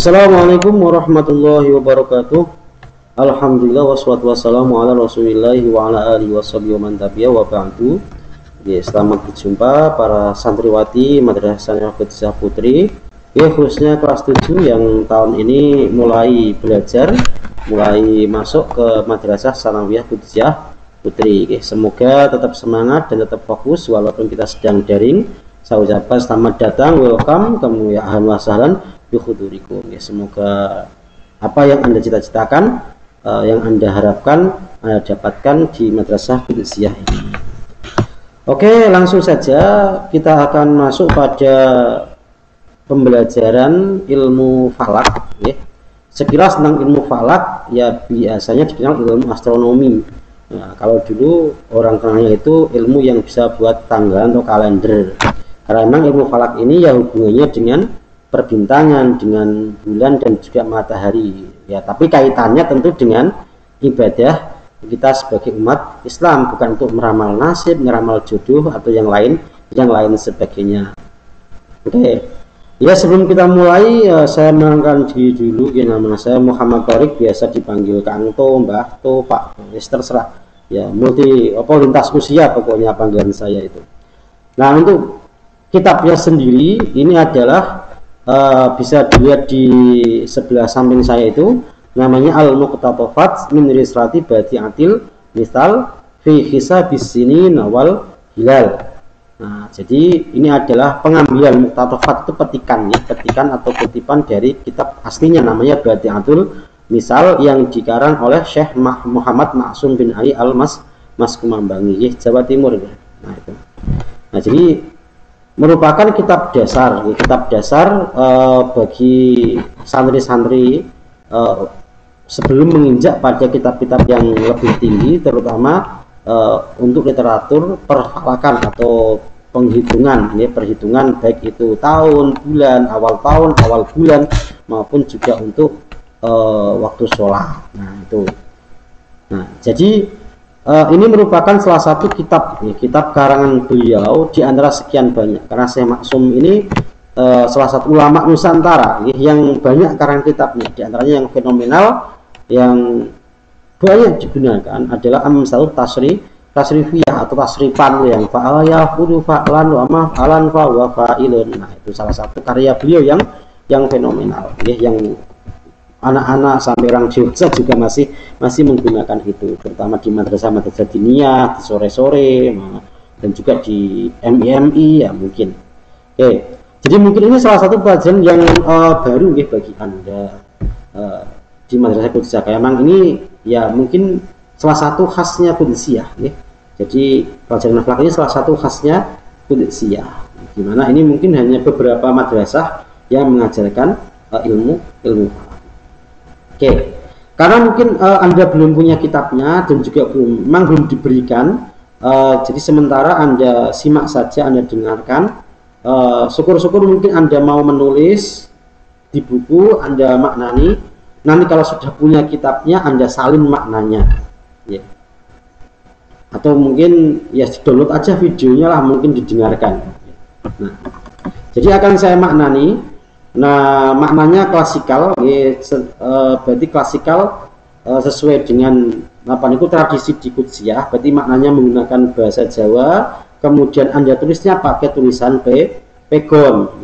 Assalamualaikum warahmatullahi wabarakatuh. Alhamdulillah wassalatu wassalamu ala Rasulillah wa ala alihi washabihi wa man tabi'a wa ba'du. Selamat berjumpa para santriwati Madrasah Sanawiyah Putri. Khususnya kelas 7 yang tahun ini mulai belajar, mulai masuk ke Madrasah Sanawiyah Putri. Semoga tetap semangat dan tetap fokus walaupun kita sedang daring. Saya ucapkan selamat datang, welcome, kamu ya ahlan wa sahlan bihudurikum. Semoga apa yang Anda cita-citakan, yang Anda harapkan, Anda dapatkan di Madrasah Qudusiyah ini. Oke, langsung saja kita akan masuk pada pembelajaran ilmu falak. Sekilas tentang ilmu falak, ya biasanya dikenal ilmu astronomi. Nah, kalau dulu orang kenalnya itu ilmu yang bisa buat tanggal atau kalender. Karena memang ilmu falak ini ya hubungannya dengan perbintangan, dengan bulan dan juga matahari. Ya, tapi kaitannya tentu dengan ibadah kita sebagai umat Islam, bukan untuk meramal nasib, meramal jodoh atau yang lain sebagainya. Oke. Ya, sebelum kita mulai, saya mengenalkan diri dulu. Ya, nama saya Muhammad Tariq, biasa dipanggil Kang To, Mbah To, Pak, terserah. Ya, lintas usia pokoknya panggilan saya itu. Nah, untuk kitabnya sendiri ini adalah bisa dilihat di sebelah samping saya itu, namanya Al-Muqtatafat min Rislati Badi'atil Misal fi Hisabis Sinin wal Hilal. Nah, jadi ini adalah pengambilan muqtatafat itu petikan atau kutipan dari kitab aslinya namanya Badi'atul Misal yang dikarang oleh Syekh Muhammad Ma'sum bin Ali Mas Kumambangi, Jawa Timur. Nah, itu. Nah, jadi merupakan kitab dasar bagi santri-santri sebelum menginjak pada kitab-kitab yang lebih tinggi, terutama untuk literatur perfalakan atau perhitungan baik itu tahun, bulan, awal bulan maupun juga untuk waktu sholat. Nah, itu. Nah, jadi ini merupakan salah satu kitab karangan beliau di antara sekian banyak, karena Syekh Ma'sum ini salah satu ulama Nusantara yang banyak karangan kitabnya. Di antaranya yang fenomenal yang banyak digunakan adalah Amsalut Tasrifiyah atau tasrifan yang fa'al ya'khudhu fa'lan wa maf'alan fa wa fa'ilun. Nah, itu salah satu karya beliau yang fenomenal, yang anak-anak sampai orang dewasa juga masih menggunakan itu, terutama di madrasah diniyah, di sore-sore, dan juga di MIMI ya mungkin. Jadi mungkin ini salah satu pelajaran yang baru bagi Anda di Madrasah Qudusiyah. Memang ini ya mungkin salah satu khasnya Qudusiyah. Jadi pelajaran falak ini salah satu khasnya Qudusiyah. Dimana ini mungkin hanya beberapa madrasah yang mengajarkan ilmu falak. Karena mungkin Anda belum punya kitabnya dan juga belum diberikan, jadi sementara Anda simak saja, Anda dengarkan. Syukur-syukur mungkin Anda mau menulis di buku, Anda maknani. Nanti kalau sudah punya kitabnya, Anda salin maknanya. Atau mungkin ya download aja videonya lah, mungkin didengarkan. Nah, jadi akan saya maknani. Nah, maknanya klasikal, berarti klasikal sesuai dengan tradisi di Qudusiyah, berarti maknanya menggunakan bahasa Jawa. Kemudian Anda tulisnya pakai tulisan pegon,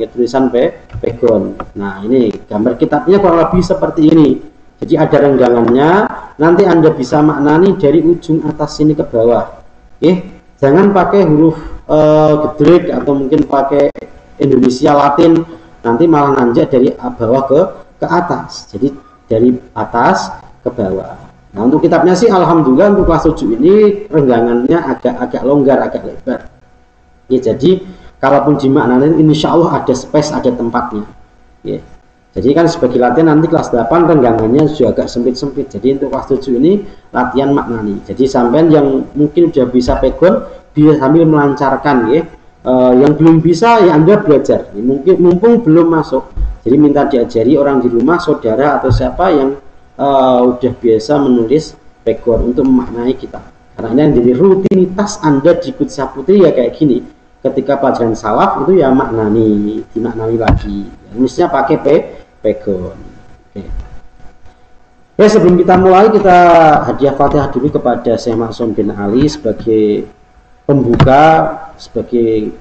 pegon. Nah, ini gambar kitabnya kurang lebih seperti ini. Jadi ada renggangannya. Nanti Anda bisa maknani dari ujung atas sini ke bawah. Jangan pakai huruf gedrek atau mungkin pakai Indonesia Latin. Nanti malah nanjak dari bawah ke atas. Jadi dari atas ke bawah. Nah, untuk kitabnya sih alhamdulillah untuk kelas 7 ini renggangannya agak longgar, agak lebar. Jadi kalaupun dimaknain insya Allah ada space, ada tempatnya. Jadi kan sebagai latihan nanti kelas 8 renggangannya juga agak sempit-sempit. Jadi untuk kelas 7 ini latihan maknani. Jadi sampean yang mungkin sudah bisa pegon bisa sambil melancarkan yang belum bisa ya Anda belajar. Mungkin mumpung belum masuk, jadi minta diajari orang di rumah, saudara atau siapa yang udah biasa menulis pegon untuk memaknai kitab. Karena ini jadi rutinitas Anda di Qudusiyah Putri ya kayak gini. Ketika pelajaran salaf itu ya dimaknai lagi. Mestinya pakai pegon. Oke. Oke, sebelum kita mulai, kita hadiah Fatihah dulu kepada Syekh Maksum bin Ali sebagai pembuka, sebagai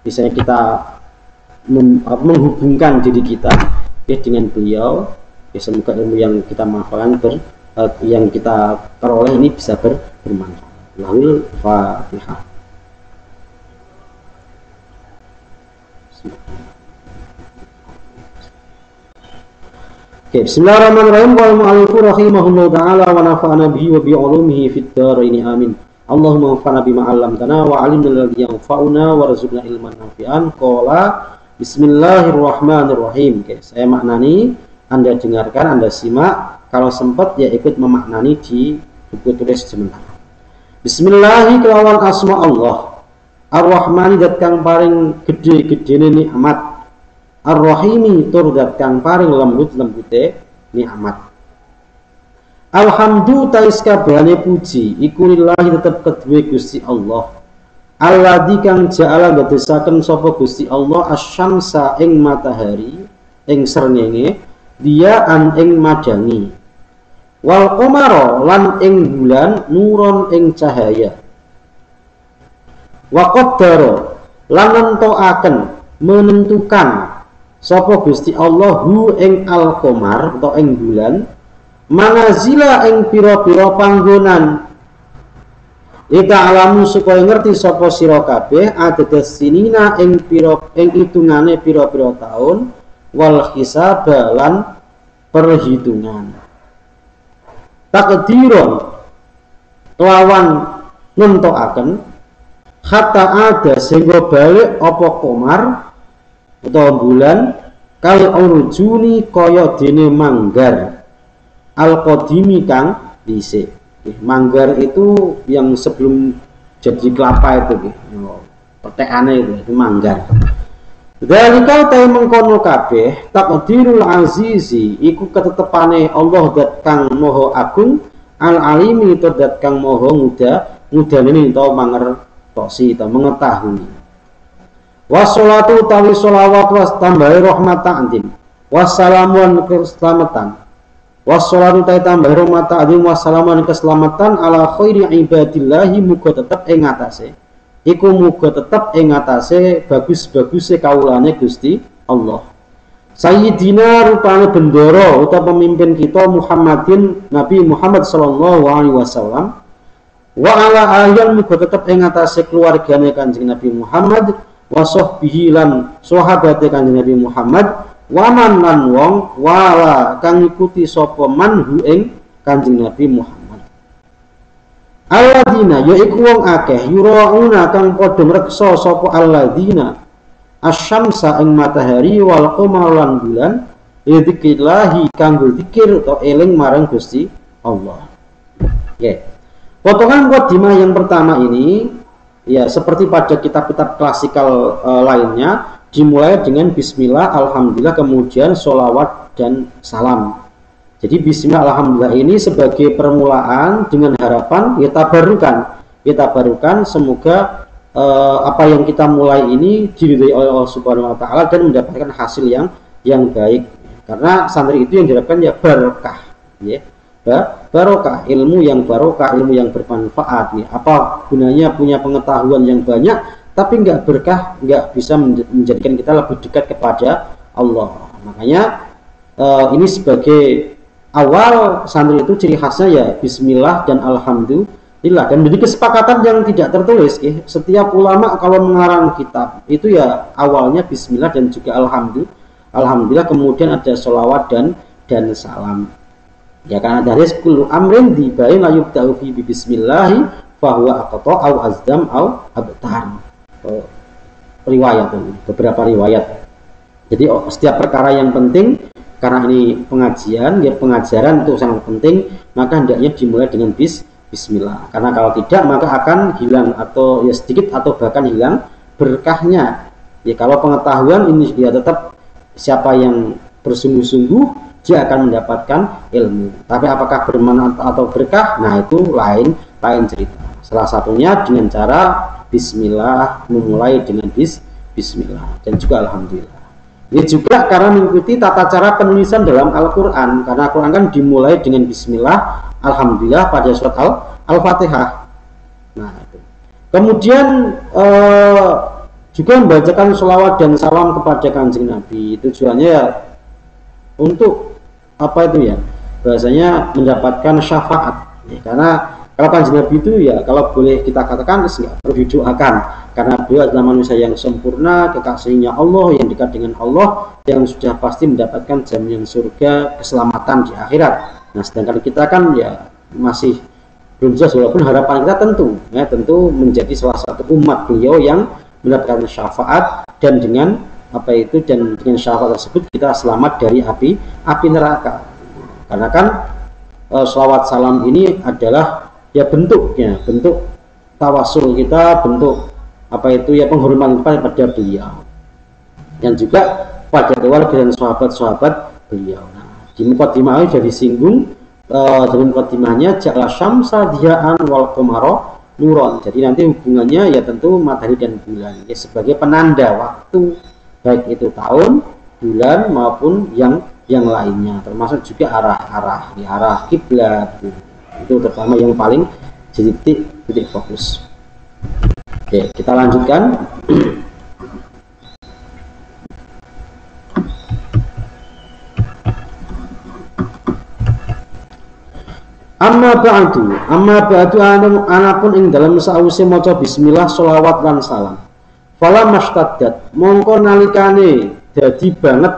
misalnya kita menghubungkan diri kita ya dengan beliau. Ya, semoga ilmu yang kita manfaatkan yang kita peroleh ini bisa bermanfaat. Lahul Fatihah. Bismillahirrahmanirrahim. Wa mu'allifu rahimahullahu ta'ala wa nafa'ana bihi wa bi'ulumihi fid dharaini amin. Allahumma anfa'na bima 'allamtana wa 'allimna alladhi yanfa'una warzuqna ilman nafi'an. Qala bismillahirrahmanirrahim. Oke, saya maknani, Anda dengarkan, Anda simak, kalau sempat ya ikut memaknani di buku tulis sebentar. Bismillahi kelawan asma Allah. Ar-Rahmani dat kang paring gede-gedene nikmat. Ar-Rahimi tur dat kang paring lembut-lembute nikmat. Alhamdulillah tais kabehane puji iku lillahi tetep kedue Gusti Allah. Alladzi kang ja'ala ngadesaken sapa Gusti Allah asyamsa ing matahari ing srengenge dia ing madangi. Wal qamara lan ing bulan nuron ing cahaya. Wa qaddara lan nentokaken menentukan sapa Gusti Allah hu ing al-qamar atau ing bulan manazila ing pira-pira panggonan. Ita alamu supaya ngerti sapa sira kabeh adedes sinina ing hitungane pira-pira taun wal hisabalan perhitungan. Takdiron lawan nentokaken hatta ada sehingga balik apa qamar utawa bulan kal urjuni kaya dene manggar al-qadimi kang dhisik. Manggar itu yang sebelum jadi kelapa itu petekane itu manggar. Dalikal ta mengkono kabeh takdirul azizi iku ketetepane Allah dat kang maha agung al-alimi dat kang maha mudane utawa mangertosi utawa mengetahui. Wassalatu tawi sholawat was tambahi rahmatan antin wassalamun keselamatan wassalatu tawi tambahi rahmatan antin wassalamun keselamatan ala khairi ibadillahi muga tetep ing atase iku muga tetep ing atase bagus-baguse kawulane Gusti Allah. Sayyidina rupane bendoro utawa pemimpin kita Muhammadin Nabi Muhammad sallallahu alaihi wasallam wa ala alihi muga tetep ing atase keluargane Kanjeng Nabi Muhammad wa sahbihi lan sahabate Kanjeng Nabi Muhammad wa man lan wong wala kang ngikuti sapa man hu ing Kanjeng Nabi Muhammad. Alladzina yaiku wong akeh yurauna kang padha ngreksa sapa alladzina asyamsa ing matahari wal qamar lan bulan dzikrillahi kanggo zikir atau eling marang Gusti Allah. Oke. Potongan mukadimah yang pertama ini ya seperti pada kitab-kitab klasikal lainnya dimulai dengan bismillah, alhamdulillah, kemudian sholawat dan salam. Jadi bismillah alhamdulillah ini sebagai permulaan dengan harapan kita barukan semoga apa yang kita mulai ini diridhai oleh Allah Subhanahu wa taala dan mendapatkan hasil yang baik. Karena santri itu yang diharapkan ya barokah, ya. Barokah, ilmu yang barokah, ilmu yang bermanfaat nih. Apa gunanya punya pengetahuan yang banyak tapi nggak berkah, nggak bisa menjadikan kita lebih dekat kepada Allah. Makanya ini sebagai awal santri itu ciri khasnya ya bismillah dan alhamdulillah. Dan jadi kesepakatan yang tidak tertulis ya. Setiap ulama kalau mengarang kitab itu ya awalnya bismillah dan juga alhamdulillah, kemudian ada sholawat dan salam. Ya karena dari 10 amrin dibain la yubda'u fi bismillahi fahuwa aqta au azdam au abtar. Riwayat beberapa riwayat. Jadi setiap perkara yang penting karena ini pengajian, ya pengajaran itu sangat penting, maka hendaknya dimulai dengan bismillah. Karena kalau tidak maka akan hilang atau ya sedikit atau bahkan hilang berkahnya. Ya kalau pengetahuan ini dia tetap siapa yang bersungguh-sungguh dia akan mendapatkan ilmu. Tapi apakah bermanfaat atau berkah? Nah itu lain cerita. Salah satunya dengan cara bismillah, memulai dengan bismillah dan juga alhamdulillah. Ini juga karena mengikuti tata cara penulisan dalam Al-Quran, karena Al-Quran kan dimulai dengan Bismillah, Alhamdulillah pada surat Al-Fatihah. Nah, itu. Kemudian juga membacakan sholawat dan salam kepada Kanjeng Nabi. Tujuannya ya untuk apa itu ya? Bahasanya mendapatkan syafaat. Ya, karena kalau Kanjeng Nabi itu ya kalau boleh kita katakan nggak perlu didoakan, karena beliau adalah manusia yang sempurna, kekasihnya Allah, yang dekat dengan Allah, yang sudah pasti mendapatkan jaminan surga, keselamatan di akhirat. Nah, sedangkan kita kan ya masih belum jelas, walaupun harapan kita tentu menjadi salah satu umat beliau yang mendapatkan syafaat, dan dengan dengan syafaat tersebut kita selamat dari api neraka. Karena kan sholawat salam ini adalah ya bentuk tawasul kita, bentuk penghormatan pada beliau, dan juga pada keluarga dan sahabat-sahabat beliau. Nah, di mukadimah ini sudah disinggung dalam mukadimahnya ja'ala syamsa diya'an wal qamara nuron. Jadi nanti hubungannya ya tentu matahari dan bulan ya, sebagai penanda waktu, baik itu tahun, bulan maupun yang lainnya, termasuk juga arah kiblat. Itu terutama yang paling jadi titik fokus. Oke, kita lanjutkan. Amma ba'du anapun ing dalam sause maca bismillah sholawat lan salam. Fala mashtaddat mongko nalikane dadi banget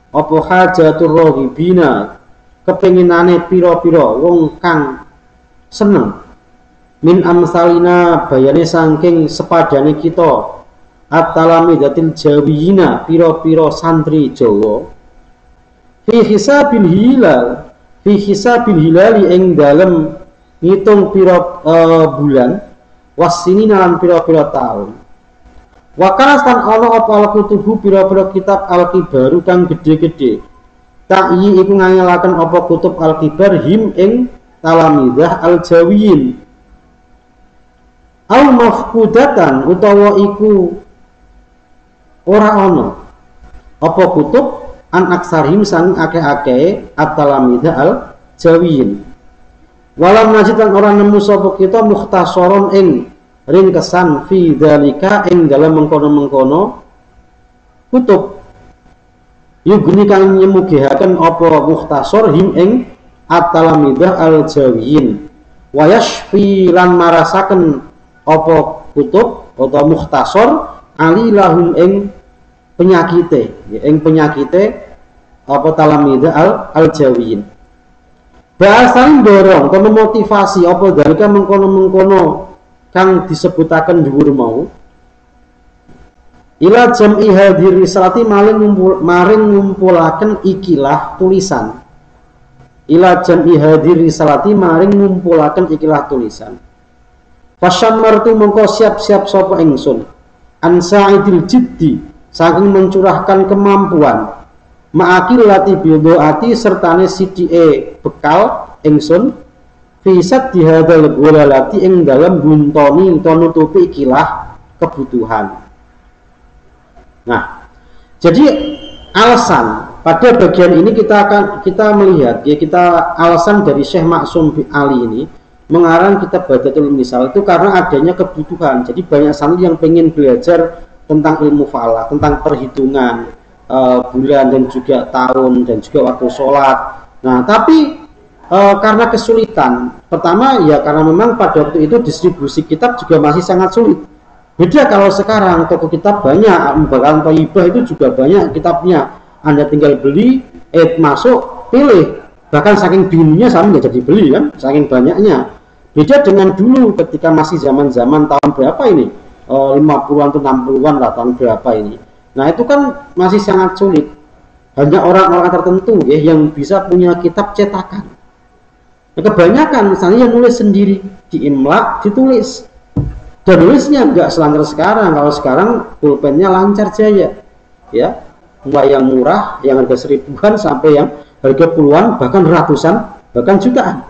apa hajatur rohibina, kepenginane pira-pira wong kang seneng, min amsalina bayane saking sepadane kita, at-talamidatil jawiyina pira-pira santri Jawa, fi hisabil hilali ing dalem ngitung pira bulan, wasini lan pira-pira tahun. Wakalastan ana apa al-kutubu pira-pira kitab al-kibaru kang gede-gede. Ta'yi iku ngangelaken apa kutub al-kibar him ing talamidah al-jawiyin. Au mafkudatan utawa iku ora ana apa kutub an aksarhim sang akeh-akeh at-talamidah al-jawiyin. Walam najidan ora nemu sapa kita mukhtasaron ing ringkesan fi dzalika ing dalam mengkono-mengkono kutub yugni kang nyemugihaken apa mukhtasar him ing at-talamidah al-jawiyin wa yashfi lan marasaken apa kutub atau mukhtasar alilahum ing penyakite apa talamidah al-jawiyin bahasan dorong atau memotivasi apa dalika mengkono-mengkono kang disebutaken dhuwur mau ila jam'i hadhihi risalati maring ngumpulaken ikilah tulisan ila jam'i hadhihi risalati maring ngumpulaken ikilah tulisan fasyammartu mongko siap-siap sapa ingsun an sa'idil jiddi saking mencurahkan kemampuan ma'akil lati bidoati sertane sidike bekal ingsun fisat dihadal gulalati ing dalam buntoni atau nutupi ikilah kebutuhan. Nah, jadi alasan pada bagian ini kita melihat ya, kita alasan dari Syekh Maksum Ali ini mengarang kitab Badatul Misal itu karena adanya kebutuhan. Jadi banyak santri yang pengen belajar tentang ilmu falak, tentang perhitungan bulan dan juga tahun dan juga waktu sholat. Nah, tapi karena kesulitan, pertama ya karena memang pada waktu itu distribusi kitab juga masih sangat sulit. Beda kalau sekarang toko kitab banyak, Al-Baqarah Thayyibah itu juga banyak kitabnya. Anda tinggal beli, masuk, pilih. Bahkan saking bingungnya sampai nggak jadi beli kan, saking banyaknya. Beda dengan dulu ketika masih zaman-zaman tahun berapa ini, 50-an atau 60-an lah tahun berapa ini. Nah itu kan masih sangat sulit. Hanya orang-orang tertentu ya yang bisa punya kitab cetakan. Kebanyakan misalnya yang nulis sendiri, diimlak, ditulis, dan nulisnya nggak selancar sekarang. Kalau sekarang pulpennya lancar jaya, ya, mulai yang murah, yang harga 1000-an sampai yang harga puluhan, bahkan ratusan, bahkan jutaan,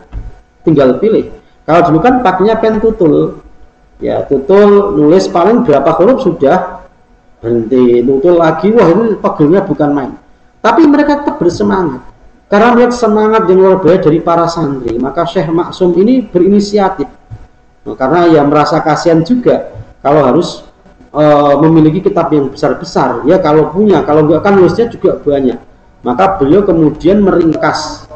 tinggal pilih. Kalau dulu kan pakainya pen tutul, ya tutul nulis paling berapa huruf sudah berhenti, nutul lagi, wah ini pegelnya bukan main. Tapi mereka tetap bersemangat. Karena melihat semangat yang luar biasa dari para santri, maka Syekh Maksum ini berinisiatif. Nah, karena ya merasa kasihan juga kalau harus memiliki kitab yang besar-besar. Ya kalau punya, kalau enggak kan nulisnya juga banyak. Maka beliau kemudian meringkas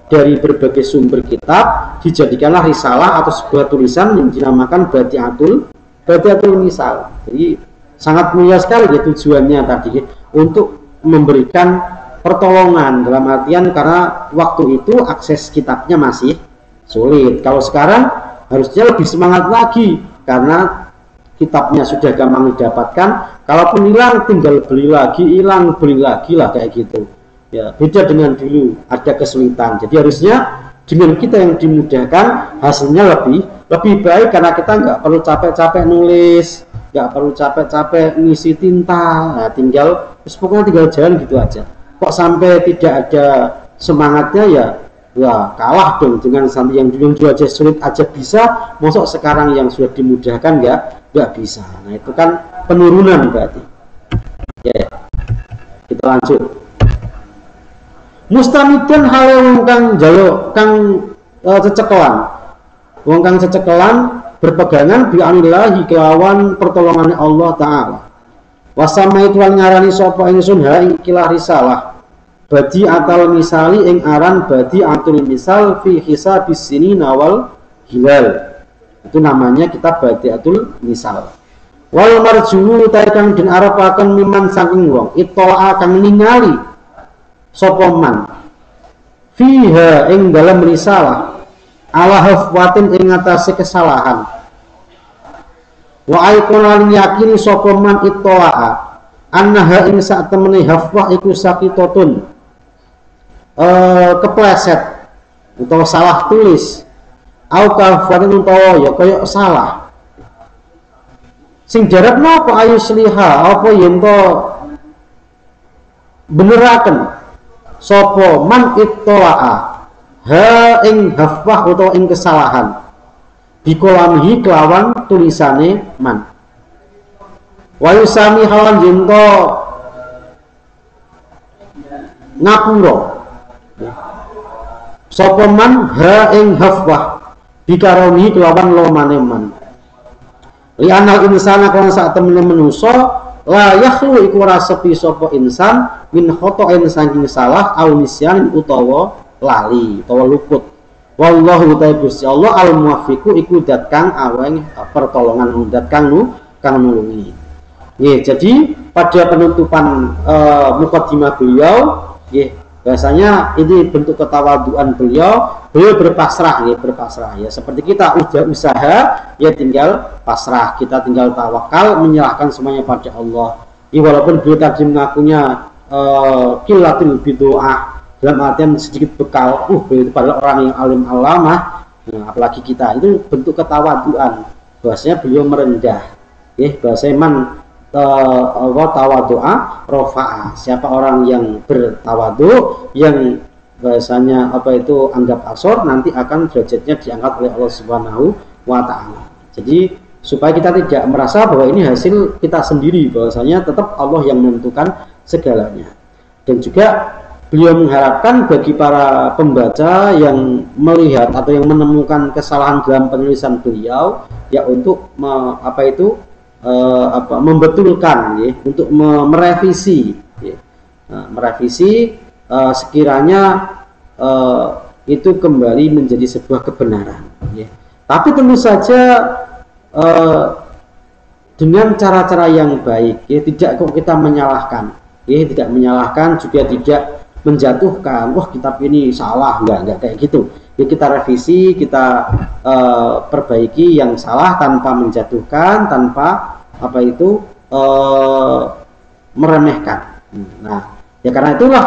dari berbagai sumber kitab, dijadikanlah risalah atau sebuah tulisan yang dinamakan Badiatul Misal. Jadi sangat mulia sekali ya tujuannya tadi untuk memberikan pertolongan, dalam artian karena waktu itu akses kitabnya masih sulit. Kalau sekarang harusnya lebih semangat lagi karena kitabnya sudah gampang didapatkan. Kalaupun hilang tinggal beli lagi, hilang beli lagi lah kayak gitu. Ya, beda dengan dulu ada kesulitan. Jadi harusnya dengan kita yang dimudahkan hasilnya lebih baik karena kita nggak perlu capek-capek nulis, nggak perlu capek-capek ngisi tinta. Nah, pokoknya tinggal jalan gitu aja. Kok sampai tidak ada semangatnya ya kalah dong dengan santri yang dulu aja sulit aja bisa, masuk sekarang yang sudah dimudahkan nggak bisa. Nah itu kan penurunan berarti. Ya, kita lanjut. Mustamidan hal wong kang jaluk kang cecekelan, wong kang cecekelan berpegangan bi'anillahi kelawan pertolongan Allah Ta'ala. Wasama itu ngarani sapa ingsun ha ikilah risalah badi atal misali ing aran badi atul misal fi hisabis sini nawal hilal. Itu namanya kitab badi atul misal. Wal marjuu taikang den arepaken miman saking wong itola kang ningali sapa man fiha ing dalam risalah ala hafwatin ing atase kesalahan. Wa aikon yakini sapa man itola annaha ing sak temene hafwah iku sakitotun kepleset atau salah tulis au kafarin utawa ya kaya salah sing jarak napa ayu sliha apa yen to beneraken sapa man ittolaa ha ing hafwah utawa ing kesalahan dikolamihi kelawan tulisane man wa yusami hawan yen to ngapura sapa man ha ing hafwah dikaroni kelawan lomane man li anal insana kana sak temene manusa la yakhlu iku ora sepi sapa insan min khata'in saking salah au nisyan utawa lali utawa luput. Wallahu ta'ala Gusti Allah al muwaffiqu iku dat kang aweng pertolongan dat kang nulungi. Nggih, jadi pada penutupan mukadimah beliau nggih bahasanya ini bentuk ketawaduan beliau berpasrah ya seperti kita udah usaha ya tinggal pasrah, kita tinggal tawakal menyerahkan semuanya pada Allah. Walaupun beliau tadi mengakunya kilatul bidoah dalam artian sedikit bekal, beliau itu pada orang yang alim alamah, nah, apalagi kita itu bentuk ketawaduan bahasanya beliau merendah bahasa man tawadu'a rofa'a, siapa orang yang bertawadu yang bahasanya anggap asor nanti akan derajatnya diangkat oleh Allah Subhanahu wa Ta'ala. Jadi supaya kita tidak merasa bahwa ini hasil kita sendiri, bahwasanya tetap Allah yang menentukan segalanya. Dan juga beliau mengharapkan bagi para pembaca yang melihat atau yang menemukan kesalahan dalam penulisan beliau ya untuk membetulkan untuk merevisi merevisi sekiranya itu kembali menjadi sebuah kebenaran tapi tentu saja dengan cara-cara yang baik tidak kok kita menyalahkan tidak menyalahkan juga tidak menjatuhkan kitab ini salah enggak kayak gitu kita revisi, kita perbaiki yang salah tanpa menjatuhkan, tanpa meremehkan. Nah, ya karena itulah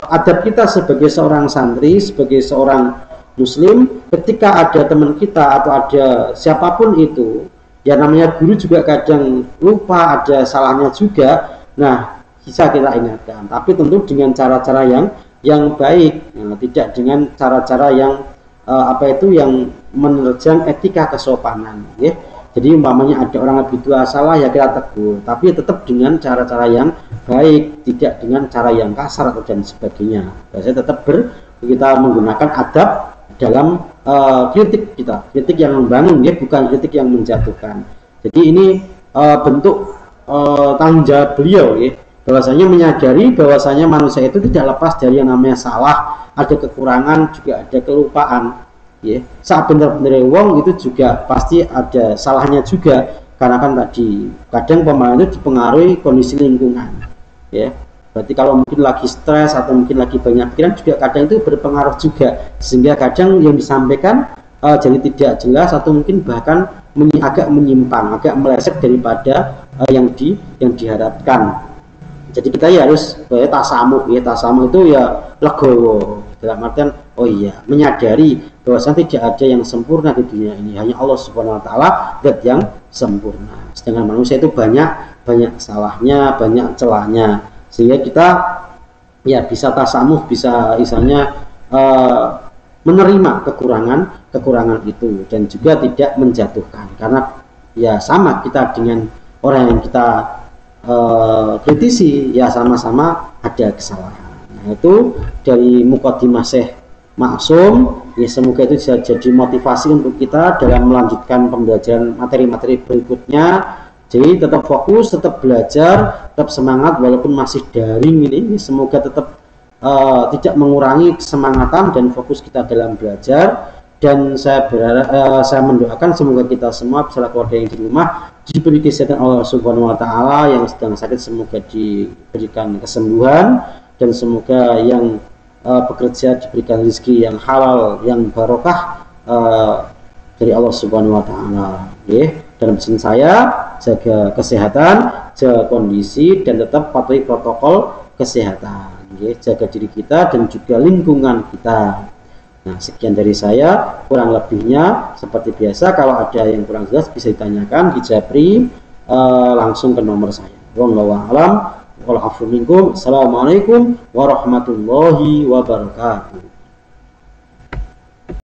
adab kita sebagai seorang santri, sebagai seorang muslim, ketika ada teman kita atau ada siapapun itu, ya namanya guru juga kadang lupa, ada salahnya juga. Nah, bisa kita ingatkan, tapi tentu dengan cara-cara yang baik, tidak dengan cara-cara yang yang menerjang etika kesopanan. Jadi umpamanya ada orang lebih tua salah ya kita tegur, tapi tetap dengan cara-cara yang baik, tidak dengan cara yang kasar atau dan sebagainya. Biasanya tetap kita menggunakan adab dalam kritik kita, kritik yang membangun ya, bukan kritik yang menjatuhkan. Jadi ini bentuk tanggung jawab beliau ya, bahwasanya menyadari bahwasanya manusia itu tidak lepas dari yang namanya salah, ada kekurangan, juga ada kelupaan. Ya, saat benar-benar wong itu juga pasti ada salahnya juga, karena kan tadi kadang pemain itu dipengaruhi kondisi lingkungan ya. Berarti kalau mungkin lagi stres atau mungkin lagi banyak pikiran juga kadang itu berpengaruh juga, sehingga kadang yang disampaikan jadi tidak jelas atau mungkin bahkan agak menyimpang, agak meleset daripada yang diharapkan. Jadi kita ya harus tasamuh ya, tasamuh itu ya legowo, dalam artian oh iya menyadari bahwasanya tidak ada yang sempurna di dunia ini, hanya Allah Subhanahu wa taala zat yang sempurna. Sedangkan manusia itu banyak salahnya, banyak celahnya, sehingga kita ya bisa tasamuh, bisa misalnya menerima kekurangan itu dan juga tidak menjatuhkan, karena ya sama kita dengan orang yang kita kritisi ya sama-sama ada kesalahan. Nah, itu dari mukadimah Syekh Maksum ya, semoga itu bisa jadi motivasi untuk kita dalam melanjutkan pembelajaran materi-materi berikutnya. Jadi tetap fokus, tetap belajar, tetap semangat walaupun masih daring ini, semoga tetap tidak mengurangi kesemangatan dan fokus kita dalam belajar. Dan saya berharap, saya mendoakan semoga kita semua beserta keluarga yang di rumah diberi kesehatan Allah Subhanahu wa taala, yang sedang sakit semoga diberikan kesembuhan, dan semoga yang bekerja diberikan rezeki yang halal, yang barokah dari Allah Subhanahu wa taala. Dalam pesan saya, jaga kesehatan, jaga kondisi, dan tetap patuhi protokol kesehatan. Jaga diri kita dan juga lingkungan kita. Nah, sekian dari saya, kurang lebihnya seperti biasa kalau ada yang kurang jelas bisa ditanyakan di Japri langsung ke nomor saya. Wallahu a'lam. Assalamualaikum warahmatullahi wabarakatuh.